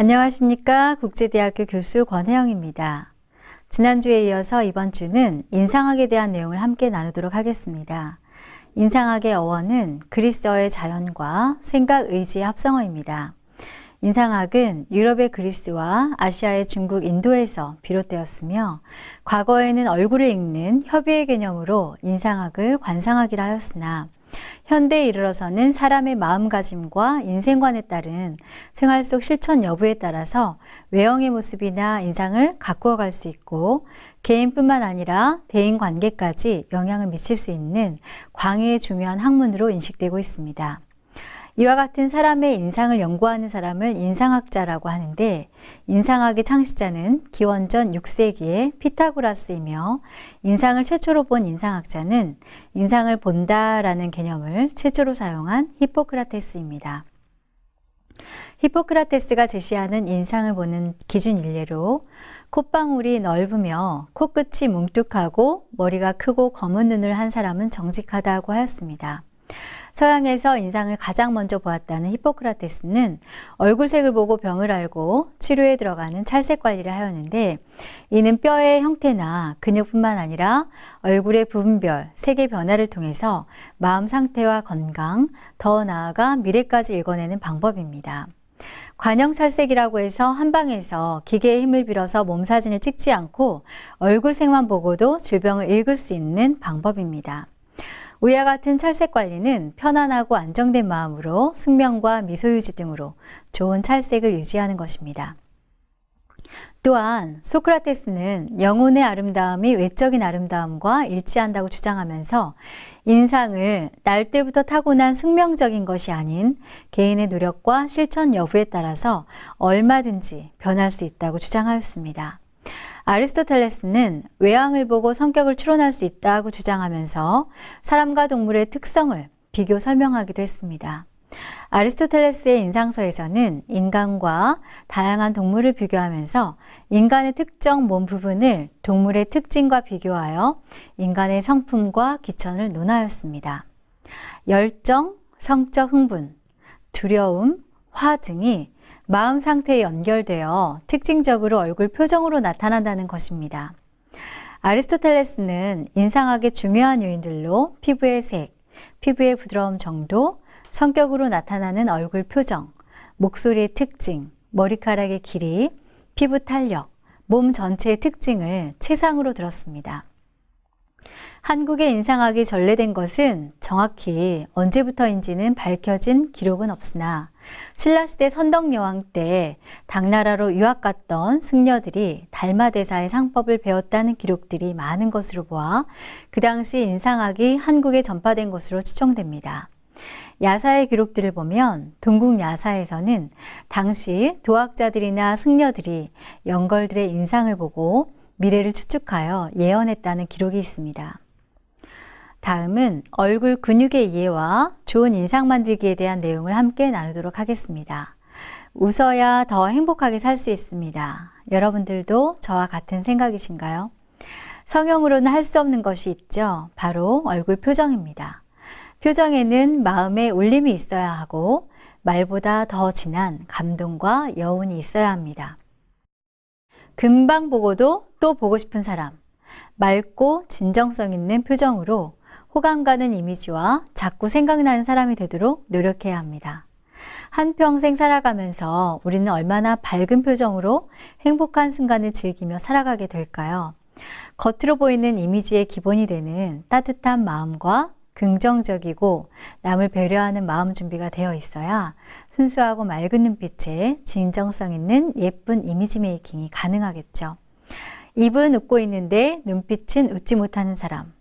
안녕하십니까. 국제대학교 교수 권혜영입니다. 지난주에 이어서 이번 주는 인상학에 대한 내용을 함께 나누도록 하겠습니다. 인상학의 어원은 그리스어의 자연과 생각, 의지의 합성어입니다. 인상학은 유럽의 그리스와 아시아의 중국, 인도에서 비롯되었으며 과거에는 얼굴을 읽는 협의의 개념으로 인상학을 관상학이라 하였으나 현대에 이르러서는 사람의 마음가짐과 인생관에 따른 생활 속 실천 여부에 따라서 외형의 모습이나 인상을 가꾸어 갈 수 있고 개인뿐만 아니라 대인관계까지 영향을 미칠 수 있는 광의의 중요한 학문으로 인식되고 있습니다. 이와 같은 사람의 인상을 연구하는 사람을 인상학자라고 하는데 인상학의 창시자는 기원전 6세기의 피타고라스이며 인상을 최초로 본 인상학자는 인상을 본다라는 개념을 최초로 사용한 히포크라테스입니다. 히포크라테스가 제시하는 인상을 보는 기준 일례로 콧방울이 넓으며 코끝이 뭉툭하고 머리가 크고 검은 눈을 한 사람은 정직하다고 하였습니다. 서양에서 인상을 가장 먼저 보았다는 히포크라테스는 얼굴색을 보고 병을 알고 치료에 들어가는 찰색 관리를 하였는데 이는 뼈의 형태나 근육뿐만 아니라 얼굴의 부분별, 색의 변화를 통해서 마음 상태와 건강, 더 나아가 미래까지 읽어내는 방법입니다. 관형찰색이라고 해서 한방에서 기계의 힘을 빌어서 몸사진을 찍지 않고 얼굴색만 보고도 질병을 읽을 수 있는 방법입니다. 위와 같은 찰색 관리는 편안하고 안정된 마음으로 숙면과 미소 유지 등으로 좋은 찰색을 유지하는 것입니다. 또한 소크라테스는 영혼의 아름다움이 외적인 아름다움과 일치한다고 주장하면서 인상을 날 때부터 타고난 숙명적인 것이 아닌 개인의 노력과 실천 여부에 따라서 얼마든지 변할 수 있다고 주장하였습니다. 아리스토텔레스는 외양을 보고 성격을 추론할 수 있다고 주장하면서 사람과 동물의 특성을 비교 설명하기도 했습니다. 아리스토텔레스의 인상서에서는 인간과 다양한 동물을 비교하면서 인간의 특정 몸 부분을 동물의 특징과 비교하여 인간의 성품과 기천을 논하였습니다. 열정, 성적 흥분, 두려움, 화 등이 마음 상태에 연결되어 특징적으로 얼굴 표정으로 나타난다는 것입니다. 아리스토텔레스는 인상학의 중요한 요인들로 피부의 색, 피부의 부드러움 정도, 성격으로 나타나는 얼굴 표정, 목소리의 특징, 머리카락의 길이, 피부 탄력, 몸 전체의 특징을 최상으로 들었습니다. 한국의 인상학이 전래된 것은 정확히 언제부터인지는 밝혀진 기록은 없으나 신라시대 선덕여왕 때 당나라로 유학 갔던 승려들이 달마대사의 상법을 배웠다는 기록들이 많은 것으로 보아 그 당시 인상학이 한국에 전파된 것으로 추정됩니다. 야사의 기록들을 보면 동국 야사에서는 당시 도학자들이나 승려들이 영걸들의 인상을 보고 미래를 추측하여 예언했다는 기록이 있습니다. 다음은 얼굴 근육의 이해와 좋은 인상 만들기에 대한 내용을 함께 나누도록 하겠습니다. 웃어야 더 행복하게 살 수 있습니다. 여러분들도 저와 같은 생각이신가요? 성형으로는 할 수 없는 것이 있죠. 바로 얼굴 표정입니다. 표정에는 마음의 울림이 있어야 하고 말보다 더 진한 감동과 여운이 있어야 합니다. 금방 보고도 또 보고 싶은 사람, 맑고 진정성 있는 표정으로 호감 가는 이미지와 자꾸 생각나는 사람이 되도록 노력해야 합니다. 한평생 살아가면서 우리는 얼마나 밝은 표정으로 행복한 순간을 즐기며 살아가게 될까요? 겉으로 보이는 이미지의 기본이 되는 따뜻한 마음과 긍정적이고 남을 배려하는 마음 준비가 되어 있어야 순수하고 맑은 눈빛에 진정성 있는 예쁜 이미지 메이킹이 가능하겠죠. 입은 웃고 있는데 눈빛은 웃지 못하는 사람.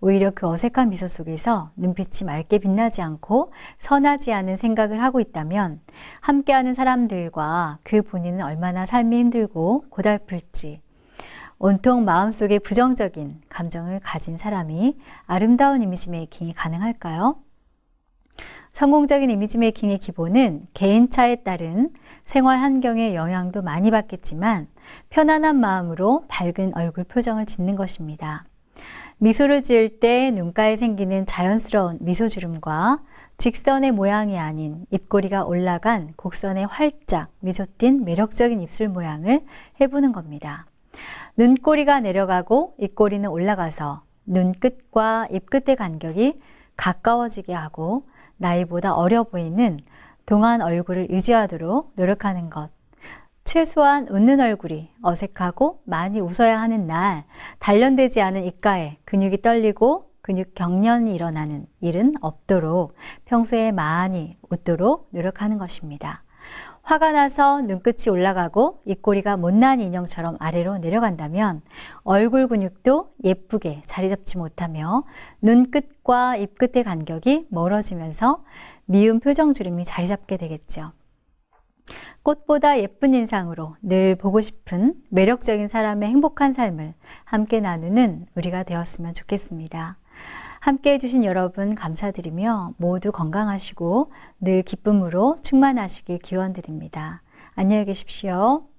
오히려 그 어색한 미소 속에서 눈빛이 맑게 빛나지 않고 선하지 않은 생각을 하고 있다면 함께하는 사람들과 그 본인은 얼마나 삶이 힘들고 고달플지 온통 마음속에 부정적인 감정을 가진 사람이 아름다운 이미지 메이킹이 가능할까요? 성공적인 이미지 메이킹의 기본은 개인차에 따른 생활 환경의 영향도 많이 받겠지만 편안한 마음으로 밝은 얼굴 표정을 짓는 것입니다. 미소를 지을 때 눈가에 생기는 자연스러운 미소주름과 직선의 모양이 아닌 입꼬리가 올라간 곡선의 활짝 미소 띈 매력적인 입술 모양을 해보는 겁니다. 눈꼬리가 내려가고 입꼬리는 올라가서 눈끝과 입끝의 간격이 가까워지게 하고 나이보다 어려 보이는 동안 얼굴을 유지하도록 노력하는 것. 최소한 웃는 얼굴이 어색하고 많이 웃어야 하는 날, 단련되지 않은 입가에 근육이 떨리고 근육 경련이 일어나는 일은 없도록 평소에 많이 웃도록 노력하는 것입니다. 화가 나서 눈끝이 올라가고 입꼬리가 못난 인형처럼 아래로 내려간다면 얼굴 근육도 예쁘게 자리 잡지 못하며 눈끝과 입끝의 간격이 멀어지면서 미운 표정 주름이 자리 잡게 되겠죠. 꽃보다 예쁜 인상으로 늘 보고 싶은 매력적인 사람의 행복한 삶을 함께 나누는 우리가 되었으면 좋겠습니다. 함께 해주신 여러분 감사드리며 모두 건강하시고 늘 기쁨으로 충만하시길 기원드립니다. 안녕히 계십시오.